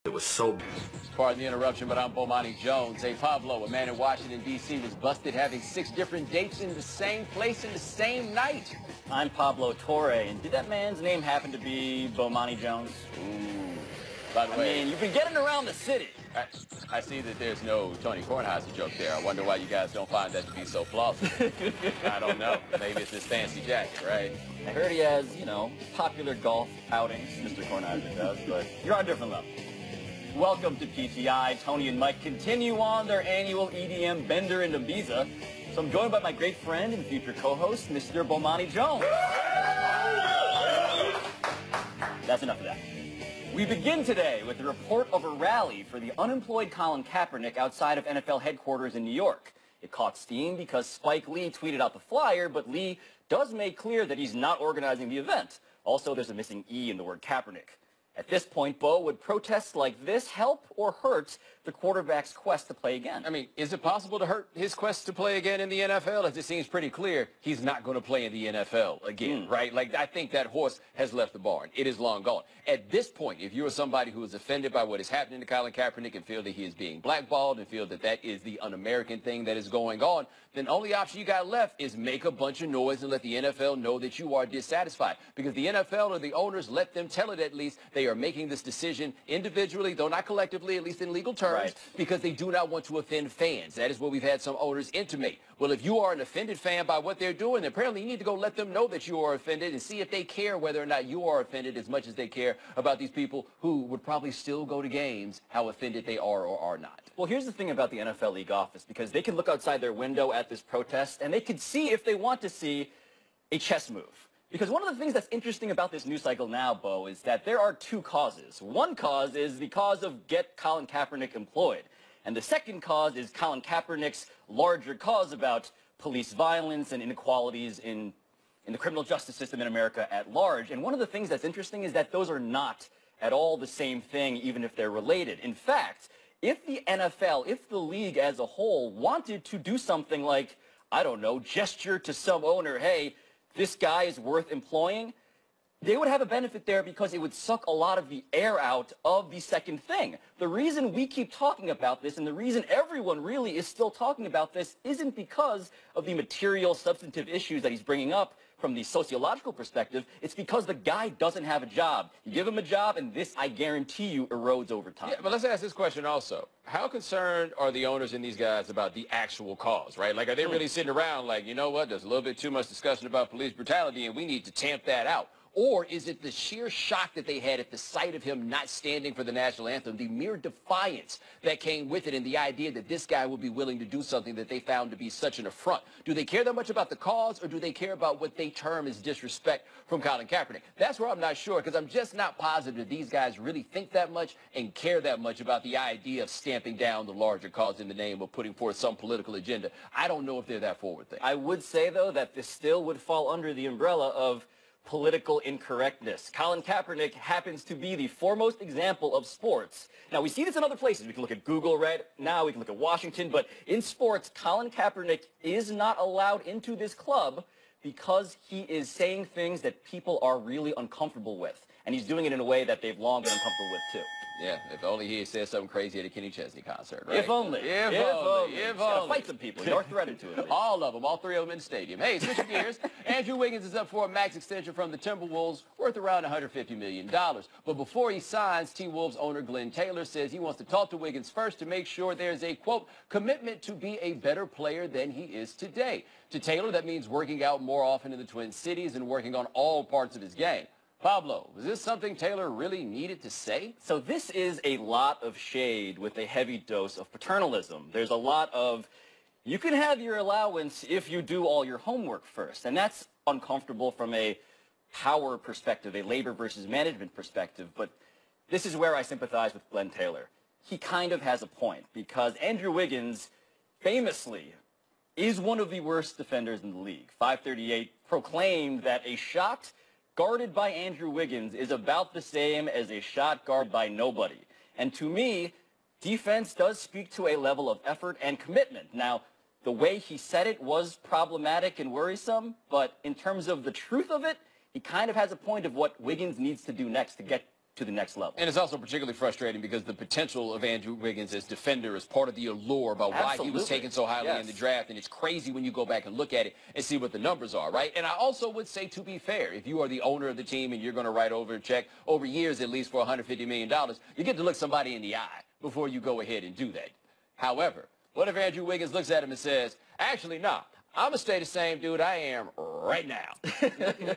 It was so... Pardon the interruption, but I'm Bomani Jones. Hey, Pablo, a man in Washington, D.C. was busted having 6 different dates in the same place in the same night. I'm Pablo Torre, and did that man's name happen to be Bomani Jones? Ooh. By the way, I mean, you've been getting around the city. I see that there's no Tony Kornheiser joke there. I wonder why you guys don't find that to be so plausible. I don't know. Maybe it's his fancy jacket, right? I heard he has, you know, popular golf outings, Mr. Kornheiser does, but you're on a different level. Welcome to PTI. Tony and Mike continue on their annual EDM Bender in Ibiza. So I'm joined by my great friend and future co-host, Mr. Bomani Jones. That's enough of that. We begin today with the report of a rally for the unemployed Colin Kaepernick outside of NFL headquarters in New York. It caught steam because Spike Lee tweeted out the flyer, but Lee does make clear that he's not organizing the event. Also, there's a missing E in the word Kaepernick. At this point, Bo, would protests like this help or hurt the quarterback's quest to play again? I mean, is it possible to hurt his quest to play again in the NFL? As it seems pretty clear, he's not going to play in the NFL again, right? Like, I think that horse has left the barn. It is long gone. At this point, if you're somebody who is offended by what is happening to Colin Kaepernick and feel that he is being blackballed and feel that that is the un-American thing that is going on, then the only option you got left is make a bunch of noise and let the NFL know that you are dissatisfied. Because the NFL or the owners, let them tell it at least, they are making this decision individually, though not collectively, at least in legal terms, because they do not want to offend fans. That is what we've had some owners intimate. Well, if you are an offended fan by what they're doing, then apparently you need to go let them know that you are offended and see if they care whether or not you are offended as much as they care about these people who would probably still go to games, how offended they are or are not. Well, here's the thing about the NFL league office, because they can look outside their window at this protest and they could see, if they want to see, a chess move. Because one of the things that's interesting about this news cycle now, Bo, is that there are 2 causes. One cause is the cause of get Colin Kaepernick employed. And the second cause is Colin Kaepernick's larger cause about police violence and inequalities in the criminal justice system in America at large. And one of the things that's interesting is that those are not at all the same thing, even if they're related. In fact, if the NFL, if the league as a whole wanted to do something like, I don't know, gesture to some owner, hey, this guy is worth employing, they would have a benefit there because it would suck a lot of the air out of the second thing. The reason we keep talking about this and the reason everyone really is still talking about this isn't because of the material, substantive issues that he's bringing up from the sociological perspective. It's because the guy doesn't have a job. You give him a job, and this, I guarantee you, erodes over time. Yeah, but let's ask this question also. How concerned are the owners and these guys about the actual cause, right? Like, are they really sitting around like, you know what, there's a little bit too much discussion about police brutality, and we need to tamp that out? Or is it the sheer shock that they had at the sight of him not standing for the national anthem, the mere defiance that came with it, and the idea that this guy would be willing to do something that they found to be such an affront? Do they care that much about the cause, or do they care about what they term as disrespect from Colin Kaepernick? That's where I'm not sure, because I'm just not positive that these guys really think that much and care that much about the idea of stamping down the larger cause in the name of putting forth some political agenda. I don't know if they're that forward thing. I would say, though, that this still would fall under the umbrella of political incorrectness. Colin Kaepernick happens to be the foremost example of sports. Now, we see this in other places. We can look at Google right now, we can look at Washington, but in sports, Colin Kaepernick is not allowed into this club because he is saying things that people are really uncomfortable with. And he's doing it in a way that they've long been uncomfortable with, too. Yeah, if only he had said something crazy at a Kenny Chesney concert, right? If only. If only. He's gonna fight some people. You're threatened to it. All of them, all 3 of them in the stadium. Hey, switching gears. Andrew Wiggins is up for a max extension from the Timberwolves worth around $150 million. But before he signs, T-Wolves owner Glenn Taylor says he wants to talk to Wiggins first to make sure there's a, quote, commitment to be a better player than he is today. To Taylor, that means working out more often in the Twin Cities and working on all parts of his game. Pablo, was this something Taylor really needed to say? So this is a lot of shade with a heavy dose of paternalism. There's a lot of, you can have your allowance if you do all your homework first. And that's uncomfortable from a power perspective, a labor versus management perspective. But this is where I sympathize with Glenn Taylor. He kind of has a point, because Andrew Wiggins famously is one of the worst defenders in the league. 538 proclaimed that a shot guarded by Andrew Wiggins is about the same as a shot guarded by nobody. And to me, defense does speak to a level of effort and commitment. Now, the way he said it was problematic and worrisome, but in terms of the truth of it, he kind of has a point of what Wiggins needs to do next to get to the next level. And it's also particularly frustrating because the potential of Andrew Wiggins as defender is part of the allure about why he was taken so highly in the draft. And it's crazy when you go back and look at it and see what the numbers are, right? And I also would say, to be fair, if you are the owner of the team and you're going to write over a check over years at least for $150 million, you get to look somebody in the eye before you go ahead and do that. However, what if Andrew Wiggins looks at him and says, actually, nah, I'm going to stay the same dude I am right now.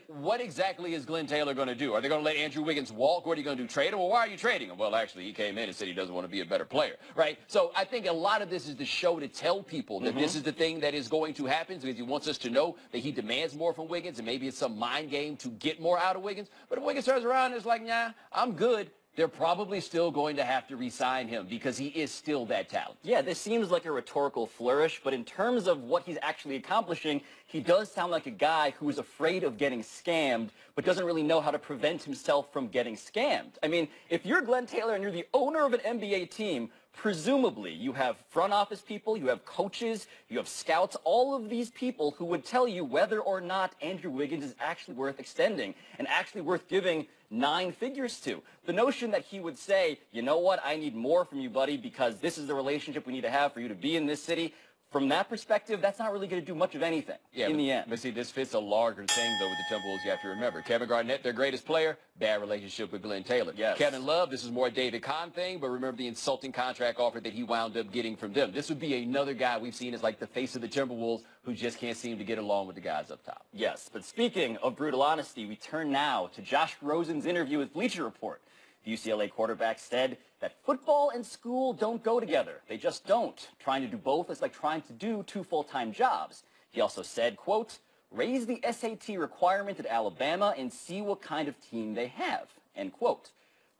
What exactly is Glenn Taylor going to do? Are they going to let Andrew Wiggins walk? What are you going to do, trade him? Well, why are you trading him? Well, actually, he came in and said he doesn't want to be a better player, right? So I think a lot of this is the show to tell people that this is the thing that is going to happen because he wants us to know that he demands more from Wiggins, and maybe it's some mind game to get more out of Wiggins. But if Wiggins turns around and is like, nah, I'm good, they're probably still going to have to re-sign him because he is still that talented. Yeah, this seems like a rhetorical flourish, but in terms of what he's actually accomplishing, he does sound like a guy who is afraid of getting scammed, but doesn't really know how to prevent himself from getting scammed. I mean, if you're Glenn Taylor and you're the owner of an NBA team, presumably you have front office people, you have coaches, you have scouts, all of these people who would tell you whether or not Andrew Wiggins is actually worth extending and actually worth giving 9 figures to. The notion that he would say, you know what, I need more from you, buddy, because this is the relationship we need to have for you to be in this city. From that perspective, that's not really going to do much of anything in the end. But see, this fits a larger thing, though, with the Timberwolves. You have to remember, Kevin Garnett, their greatest player, bad relationship with Glenn Taylor. Yes. Kevin Love, this is more a David Kahn thing, but remember the insulting contract offer that he wound up getting from them. This would be another guy we've seen as like the face of the Timberwolves who just can't seem to get along with the guys up top. Yes, but speaking of brutal honesty, we turn now to Josh Rosen's interview with Bleacher Report. The UCLA quarterback said that football and school don't go together. They just don't. Trying to do both is like trying to do 2 full-time jobs. He also said, quote, raise the SAT requirement at Alabama and see what kind of team they have, end quote.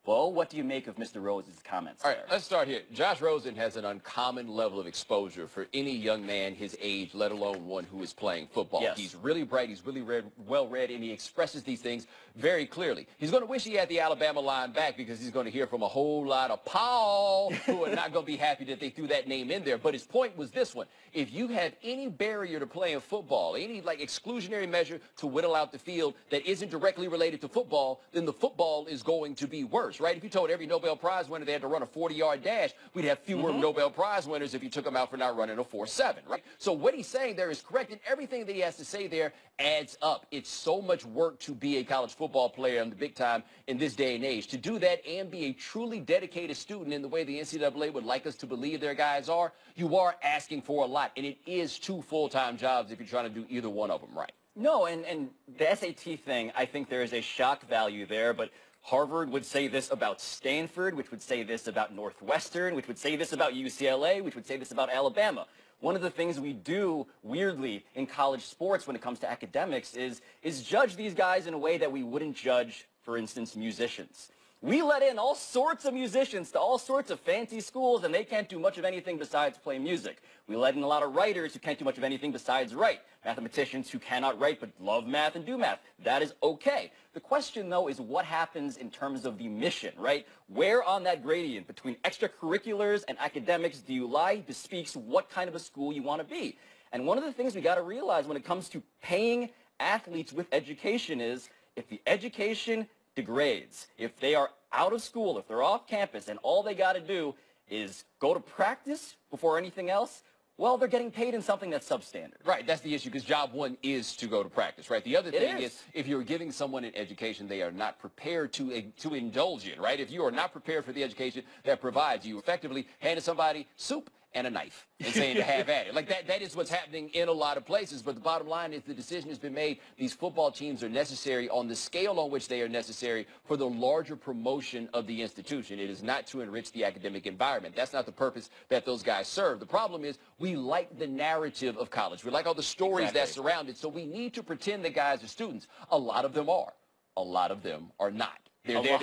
Bo, what do you make of Mr. Rosen's comments? All right, let's start here. Josh Rosen has an uncommon level of exposure for any young man his age, let alone one who is playing football. Yes. He's really bright, he's really well-read, and he expresses these things very clearly. He's going to wish he had the Alabama line back because he's going to hear from a whole lot of Paul who are not going to be happy that they threw that name in there. But his point was this one. If you have any barrier to playing football, any like exclusionary measure to whittle out the field that isn't directly related to football, then the football is going to be worse. Right? If you told every Nobel Prize winner they had to run a 40-yard dash, we'd have fewer Nobel Prize winners if you took them out for not running a 4.7, right? So what he's saying there is correct, and everything that he has to say there adds up. It's so much work to be a college football player in the big time in this day and age. To do that and be a truly dedicated student in the way the NCAA would like us to believe their guys are, you are asking for a lot, and it is 2 full-time jobs if you're trying to do either one of them right. No, and the SAT thing, I think there is a shock value there, but Harvard would say this about Stanford, which would say this about Northwestern, which would say this about UCLA, which would say this about Alabama. One of the things we do, weirdly, in college sports when it comes to academics is judge these guys in a way that we wouldn't judge, for instance, musicians. We let in all sorts of musicians to all sorts of fancy schools, and they can't do much of anything besides play music. We let in a lot of writers who can't do much of anything besides write. Mathematicians who cannot write but love math and do math. That is okay. The question, though, is what happens in terms of the mission, right? Where on that gradient between extracurriculars and academics do you lie bespeaks what kind of a school you want to be. And one of the things we got to realize when it comes to paying athletes with education is if the education degrades, if they are out of school, if they're off campus and all they got to do is go to practice before anything else, well, they're getting paid in something that's substandard. Right, that's the issue, because job one is to go to practice, right? The other thing is if you're giving someone an education they are not prepared to indulge in, right? If you are not prepared for the education that provides you, effectively handing somebody soup and a knife and saying to have at it. Like that is what's happening in a lot of places. But the bottom line is the decision has been made. These football teams are necessary on the scale on which they are necessary for the larger promotion of the institution. It is not to enrich the academic environment. That's not the purpose that those guys serve. The problem is we like the narrative of college. We like all the stories that surround it. So we need to pretend that guys are students. A lot of them are. A lot of them are not. They're there,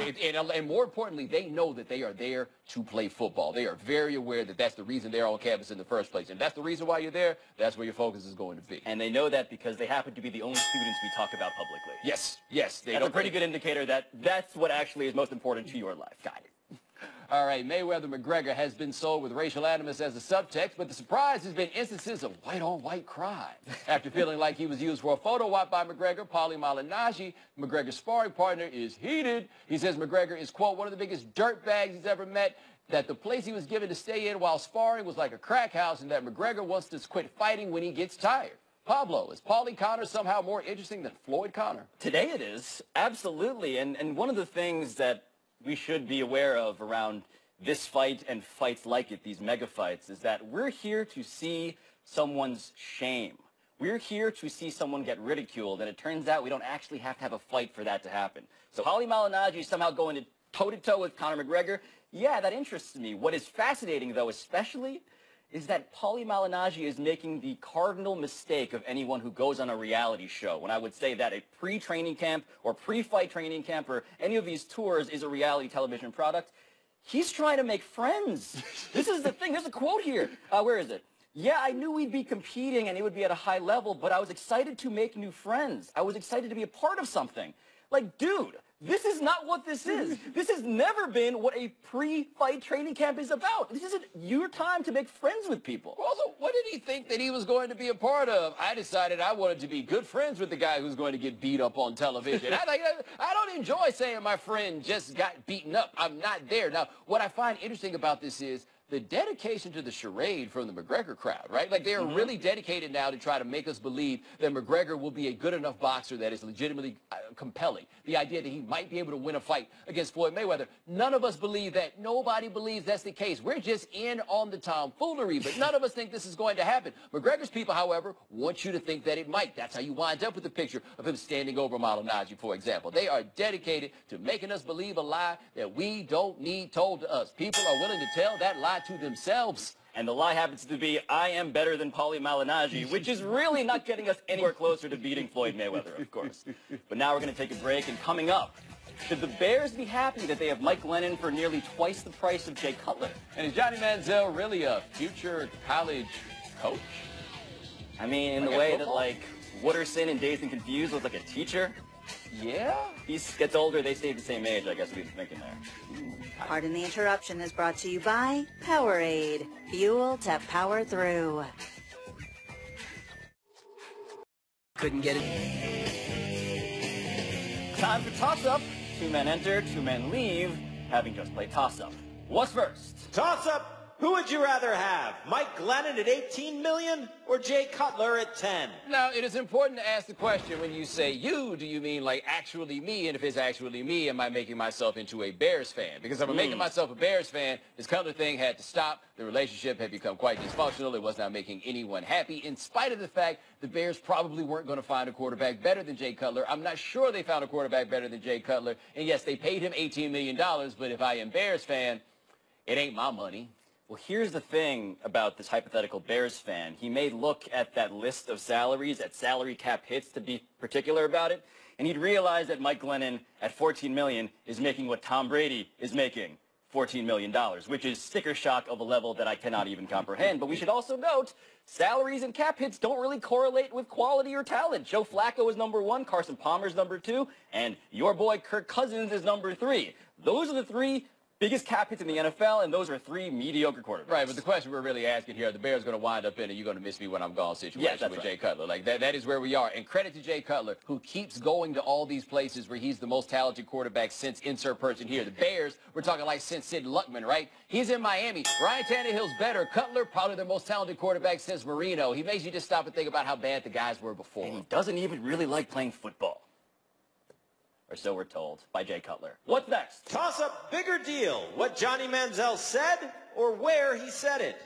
and more importantly, they know that they are there to play football. They are very aware that that's the reason they're on campus in the first place. And that's the reason why you're there. That's where your focus is going to be. And they know that because they happen to be the only students we talk about publicly. Yes, yes. That's a pretty good indicator that that's what actually is most important to your life. Got it. All right, Mayweather-McGregor has been sold with racial animus as a subtext, but the surprise has been instances of white-on-white crime. After feeling like he was used for a photo op by McGregor, Paulie Malignaggi, McGregor's sparring partner, is heated. He says McGregor is, quote, one of the biggest dirtbags he's ever met, that the place he was given to stay in while sparring was like a crack house, and that McGregor wants to quit fighting when he gets tired. Pablo, is Paulie Conner somehow more interesting than Floyd Conner? Today it is, absolutely. And one of the things that we should be aware of around this fight and fights like it, these mega fights, is that we're here to see someone's shame. We're here to see someone get ridiculed, and it turns out we don't actually have to have a fight for that to happen. So Paulie Malignaggi somehow going toe-to-toe with Conor McGregor, yeah, that interests me. What is fascinating, though, especially, is that Paulie Malignaggi is making the cardinal mistake of anyone who goes on a reality show. When I would say that a pre-training camp or pre-fight training camp or any of these tours is a reality television product, he's trying to make friends. This is the thing. There's a quote here. Where is it? Yeah, I knew we'd be competing and it would be at a high level, but I was excited to make new friends. I was excited to be a part of something. Like, dude, this is not what this is. This has never been what a pre-fight training camp is about. This isn't your time to make friends with people. Also, what did he think that he was going to be a part of? I decided I wanted to be good friends with the guy who's going to get beat up on television. I don't enjoy saying my friend just got beaten up. I'm not there. Now, what I find interesting about this is the dedication to the charade from the McGregor crowd, right? Like, they are really dedicated now to try to make us believe that McGregor will be a good enough boxer that is legitimately compelling. The idea that he might be able to win a fight against Floyd Mayweather. None of us believe that. Nobody believes that's the case. We're just in on the tomfoolery, but none of us think this is going to happen. McGregor's people, however, want you to think that it might. That's how you wind up with the picture of him standing over Malignaggi, for example. They are dedicated to making us believe a lie that we don't need told to us. People are willing to tell that lie to themselves. And the lie happens to be, I am better than Paulie Malignaggi, which is really not getting us anywhere closer to beating Floyd Mayweather, of course. But now we're going to take a break, and coming up, should the Bears be happy that they have Mike Glennon for nearly twice the price of Jay Cutler? And is Johnny Manziel really a future college coach? I mean, in the way that, like, Wooderson in Dazed and Confused was like a teacher. Yeah? He gets older, they stay the same age, I guess we've been thinking there. Pardon the Interruption is brought to you by Powerade. Fuel to power through. Couldn't get it. Time for toss-up. 2 men enter, 2 men leave, having just played toss-up. What's first? Toss-up. Who would you rather have? Mike Glennon at $18 million or Jay Cutler at 10? Now, it is important to ask the question when you say you, do you mean like actually me? And if it's actually me, am I making myself into a Bears fan? Because if I'm making myself a Bears fan, this Cutler thing had to stop. The relationship had become quite dysfunctional. It was not making anyone happy, in spite of the fact the Bears probably weren't going to find a quarterback better than Jay Cutler. I'm not sure they found a quarterback better than Jay Cutler. And yes, they paid him $18 million, but if I am Bears fan, it ain't my money. Well, here's the thing about this hypothetical Bears fan. He may look at that list of salaries, at salary cap hits, to be particular about it, and he'd realize that Mike Glennon at $14 million is making what Tom Brady is making, $14 million, which is sticker shock of a level that I cannot even comprehend. But we should also note, salaries and cap hits don't really correlate with quality or talent. Joe Flacco is number 1, Carson Palmer's number 2, and your boy Kirk Cousins is number 3. Those are the 3 biggest cap hits in the NFL, and those are 3 mediocre quarterbacks. Right, but the question we're really asking here, the Bears going to wind up in a you're going to miss me when I'm gone situation with Jay Cutler. Like, that is where we are. And credit to Jay Cutler, who keeps going to all these places where he's the most talented quarterback since insert person here. The Bears, we're talking like since Sid Luckman, right? He's in Miami. Ryan Tannehill's better. Cutler, probably their most talented quarterback since Marino. He makes you just stop and think about how bad the guys were before. And he doesn't even really like playing football. Or so we're told by Jay Cutler. What's next? Toss-up, bigger deal. What Johnny Manziel said or where he said it?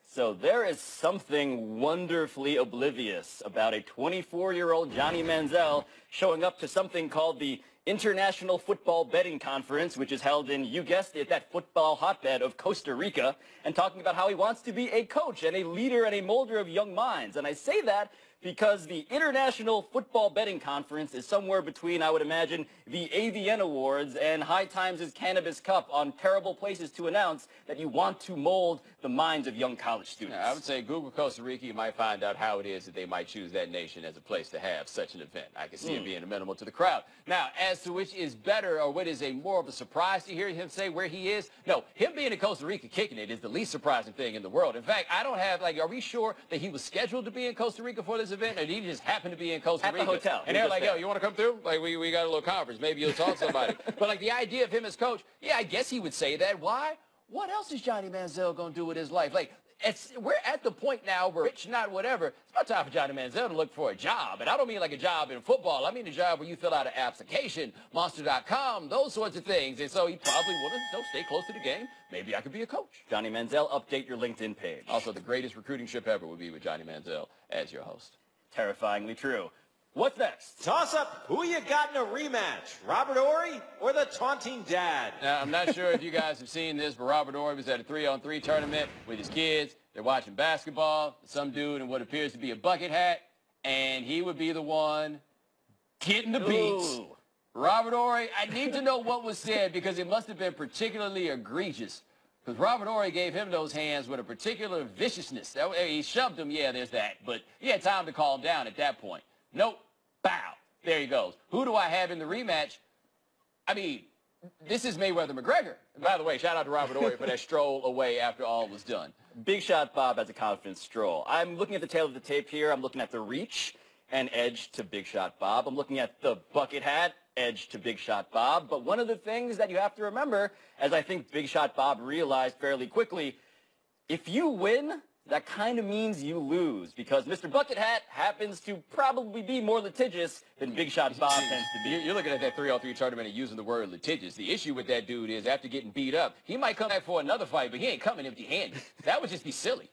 So there is something wonderfully oblivious about a 24-year-old Johnny Manziel showing up to something called the International Football Betting Conference, which is held in, you guessed it, that football hotbed of Costa Rica, and talking about how he wants to be a coach and a leader and a molder of young minds. And I say that because the International Football Betting Conference is somewhere between, I would imagine, the AVN Awards and High Times' Cannabis Cup on terrible places to announce that you want to mold the minds of young college students. I would say Google Costa Rica, you might find out how it is that they might choose that nation as a place to have such an event. I can see it being amenable to the crowd. Now, as to which is better or what is more of a surprise to hear him say where he is, no, him being in Costa Rica kicking it is the least surprising thing in the world. In fact, I don't have, are we sure that he was scheduled to be in Costa Rica for this event, or did he just happen to be in Costa Rica? At the hotel. And they're like, yo, you want to come through? Like, we got a little conference. Maybe you'll talk to somebody. But, the idea of him as coach, yeah, I guess he would say that. Why? What else is Johnny Manziel going to do with his life? We're at the point now where rich, not whatever. It's about time for Johnny Manziel to look for a job. And I don't mean like a job in football. I mean a job where you fill out an application, Monster.com, those sorts of things. And so he probably would have stay close to the game. Maybe I could be a coach. Johnny Manziel, update your LinkedIn page. Also, the greatest recruiting trip ever would be with Johnny Manziel as your host. Terrifyingly true. What's next? Toss up, who you got in a rematch, Robert Horry or the taunting dad? Now, I'm not sure if you guys have seen this, but Robert Horry was at a 3-on-3 tournament with his kids. They're watching basketball. Some dude in what appears to be a bucket hat, and he would be the one getting the beats. Ooh. Robert Horry, I need to know what was said because it must have been particularly egregious. Because Robert Horry gave him those hands with a particular viciousness. He shoved him, yeah, there's that. But he had time to calm down at that point. Nope. Bow. There he goes. Who do I have in the rematch? I mean, this is Mayweather-McGregor. By the way, shout out to Robert Horry for that stroll away after all was done. Big Shot Bob has a confident stroll. I'm looking at the tail of the tape here. I'm looking at the reach and edge to Big Shot Bob. I'm looking at the bucket hat, edge to Big Shot Bob. But one of the things that you have to remember, as I think Big Shot Bob realized fairly quickly, if you win, that kind of means you lose, because Mr. Bucket Hat happens to probably be more litigious than Big Shot Bob tends to be. You're looking at that 3-on-3 tournament and using the word litigious. The issue with that dude is after getting beat up, he might come back for another fight, but he ain't coming empty-handed. That would just be silly.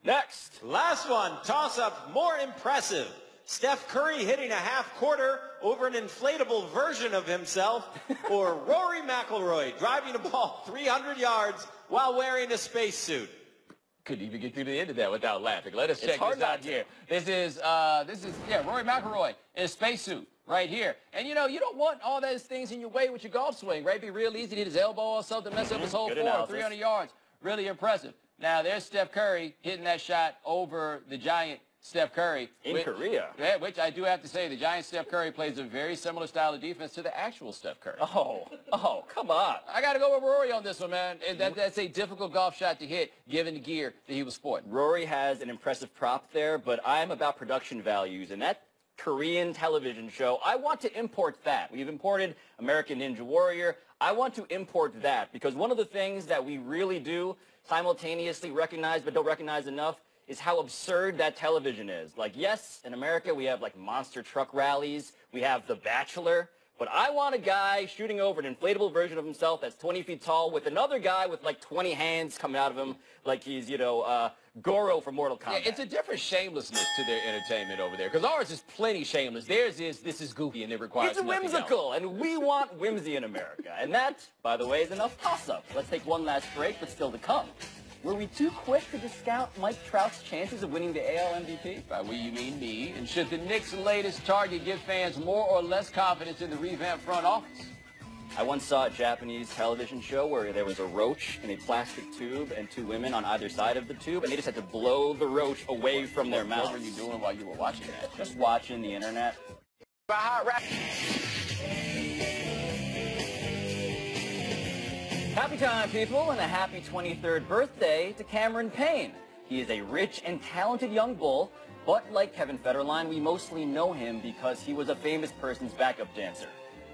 Next. Last one, toss-up, more impressive. Steph Curry hitting a half-quarter over an inflatable version of himself, or Rory McIlroy driving a ball 300 yards while wearing a spacesuit. Couldn't even get through the end of that without laughing. Let us check this out here. This is Rory McIlroy in a spacesuit right here. And, you don't want all those things in your way with your golf swing, right? It'd be real easy to hit his elbow or something, mess up his whole form. 300 yards. Really impressive. Now, there's Steph Curry hitting that shot over the giant Steph Curry. In Korea. Yeah, which I do have to say, the giant Steph Curry plays a very similar style of defense to the actual Steph Curry. Oh, come on. I got to go with Rory on this one, man. That's a difficult golf shot to hit, given the gear that he was sporting. Rory has an impressive prop there, but I'm about production values, and that Korean television show, I want to import that. We've imported American Ninja Warrior. I want to import that, because one of the things that we really do simultaneously recognize but don't recognize enough is how absurd that television is. Yes, in America, we have, monster truck rallies. We have The Bachelor. But I want a guy shooting over an inflatable version of himself that's 20 feet tall with another guy with, 20 hands coming out of him like he's, Goro from Mortal Kombat. Yeah, it's a different shamelessness to their entertainment over there. Because ours is plenty shameless. Theirs is, this is goofy and it requires It's whimsical, and we want whimsy in America. And that, by the way, is enough toss-up. Let's take one last break, but still to come. Were we too quick to discount Mike Trout's chances of winning the AL MVP? By we, you mean me. And should the Knicks' latest target give fans more or less confidence in the revamped front office? I once saw a Japanese television show where there was a roach in a plastic tube and two women on either side of the tube, and they just had to blow the roach away from their mouths. What were you doing while you were watching that? Just watching the internet. Happy time, people, and a happy 23rd birthday to Cameron Payne. He is a rich and talented young bull, but like Kevin Federline, we mostly know him because he was a famous person's backup dancer.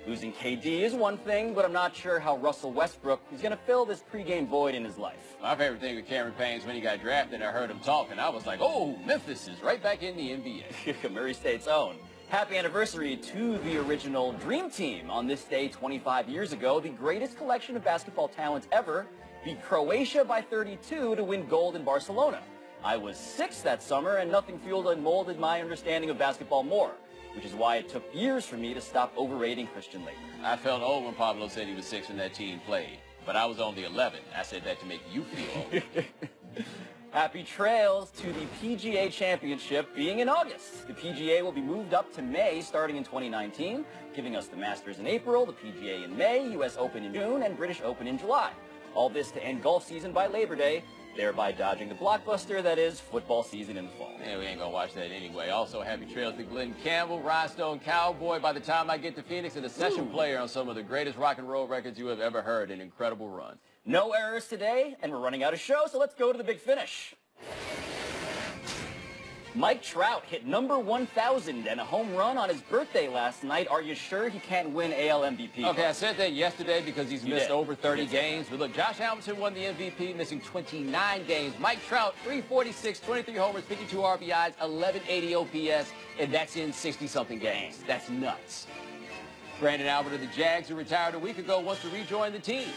Losing KD is one thing, but I'm not sure how Russell Westbrook is going to fill this pregame void in his life. My favorite thing with Cameron Payne is when he got drafted, I heard him talk, and I was like, oh, Memphis is right back in the NBA. Murray State's own. Happy anniversary to the original Dream Team. On this day 25 years ago, the greatest collection of basketball talent ever beat Croatia by 32 to win gold in Barcelona. I was 6 that summer, and nothing fueled and molded my understanding of basketball more, which is why it took years for me to stop overrating Christian Laettner. I felt old when Pablo said he was 6 when that team played, but I was only 11. I said that to make you feel old. Happy trails to the PGA Championship being in August. The PGA will be moved up to May starting in 2019, giving us the Masters in April, the PGA in May, US Open in June, and British Open in July. All this to end golf season by Labor Day, thereby dodging the blockbuster that is football season in the fall. Yeah, we ain't gonna watch that anyway. Also, happy trails to Glenn Campbell, Rhinestone Cowboy. By the time I get to Phoenix, and a session player on some of the greatest rock and roll records you have ever heard. An incredible run. No errors today, and we're running out of show, so let's go to the big finish. Mike Trout hit number 1,000 and a home run on his birthday last night. Are you sure he can't win AL MVP? Okay, I said that yesterday because he's missed over 30 games. But look, Josh Hamilton won the MVP, missing 29 games. Mike Trout, 346, 23 homers, 52 RBIs, 1180 OPS, and that's in 60-something games. That's nuts. Brandon Albert of the Jags, who retired a week ago, wants to rejoin the team.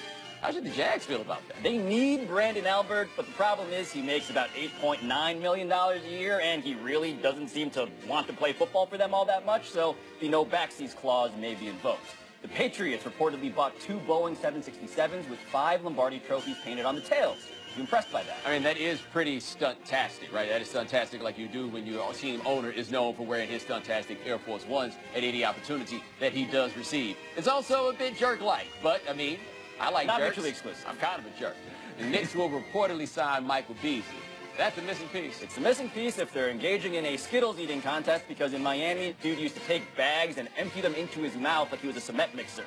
How should the Jags feel about that? They need Brandon Albert, but the problem is he makes about $8.9 million a year, and he really doesn't seem to want to play football for them all that much, so the no backseas clause may be invoked. The Patriots reportedly bought 2 Boeing 767s with 5 Lombardi trophies painted on the tails. You impressed by that? I mean, that is pretty stuntastic, right? That is stuntastic like you do when your team owner is known for wearing his stuntastic Air Force Ones at any opportunity that he does receive. It's also a bit jerk-like, but, I mean, I like Not jerks. mutually exclusive. I'm kind of a jerk. The Knicks will reportedly sign Michael Beasley. That's the missing piece. It's the missing piece if they're engaging in a Skittles eating contest, because in Miami, dude used to take bags and empty them into his mouth like he was a cement mixer.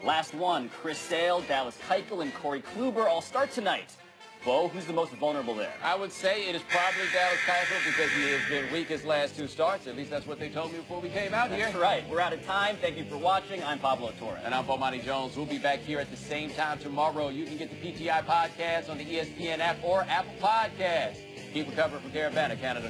Last one, Chris Sale, Dallas Keuchel, and Corey Kluber all start tonight. Bo, who's the most vulnerable there? I would say it is probably Dallas Keuchel because he has been weak his last 2 starts. At least that's what they told me before we came out here. That's right. We're out of time. Thank you for watching. I'm Pablo Torres. And I'm Bomani Jones. We'll be back here at the same time tomorrow. You can get the PTI podcast on the ESPN app or Apple Podcast. Keep recovering from Caravana, Canada.